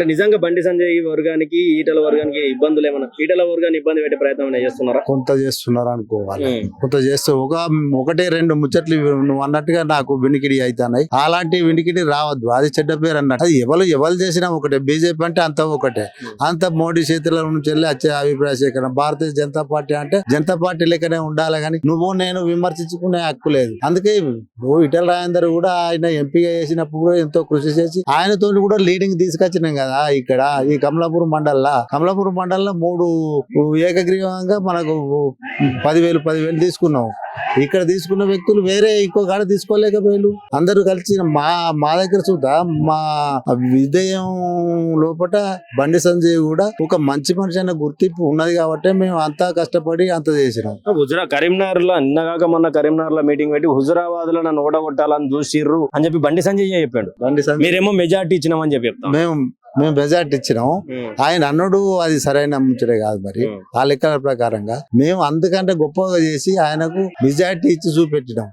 అంటే నిజంగా బండి సంజయ్ వర్గానికి ఈటల వర్గానికి ఇబ్బందులు ఏమన్నా, ఈటల వర్గాన్ని ఇబ్బంది పెట్టే ప్రయత్నం ఏమైనా చేస్తున్నారా? కొంత చేస్తున్నారు అనుకోవాలి. కొంత చేస్తే ఒకటే రెండు ముచ్చట్లు నువ్వు అన్నట్టుగా నాకు వినికిడి అవుతున్నాయి. అలాంటి వినికిడి రావద్దు, అది చెడ్డ పేరు అన్నట్టు. అది ఎవరు చేసినా ఒకటే. బీజేపీ అంటే అంత ఒకటే, అంత మోడీ చేతుల నుంచి వెళ్ళి వచ్చే అభిప్రాయ సేకరణ. భారతీయ జనతా పార్టీ అంటే జనతా పార్టీ లెక్కనే ఉండాలి, కానీ నువ్వు నేను విమర్శించుకునే హక్కు లేదు. అందుకే ఈటల రాజేందర్ కూడా ఆయన ఎంపీగా చేసినప్పుడు కూడా ఎంతో కృషి చేసి ఆయనతో కూడా లీడింగ్ తీసుకొచ్చినాం కదా. ఇక్కడ ఈ కమలాపూర్ మండల్లో 3 ఏకగ్రీవంగా మనకు 10,000 తీసుకున్నాం. ఇక్కడ తీసుకున్న వ్యక్తులు వేరే ఇంకో కాడ తీసుకోలేకపోయారు. అందరూ కలిసి మా దగ్గర చూద్దా మా విజయం లోపల బండి సంజయ్ కూడా ఒక మంచి మనిషి అన్న గుర్తింపు ఉన్నది కాబట్టి మేము అంతా కష్టపడి అంత చేసినాం. కరీంనగర్ లో నిన్నగాక మొన్న కరీంనగర్ లో మీటింగ్ పెట్టి హుజురాబాద్ లో నన్ను ఓడగొట్టాలని చూసిర్రు అని చెప్పి బండి సంజయ్ చెప్పాడు. మీరేమో మెజార్టీ ఇచ్చినామని చెప్పి మేము మెజార్టీ ఇచ్చినాం. ఆయన అన్నాడు అది సరైన ముచ్చటే కాదు. మరి ఆ లెక్కల ప్రకారంగా మేము అందుకంటే గొప్పగా చేసి ఆయనకు మెజార్టీ ఇచ్చి చూపెట్టినాం.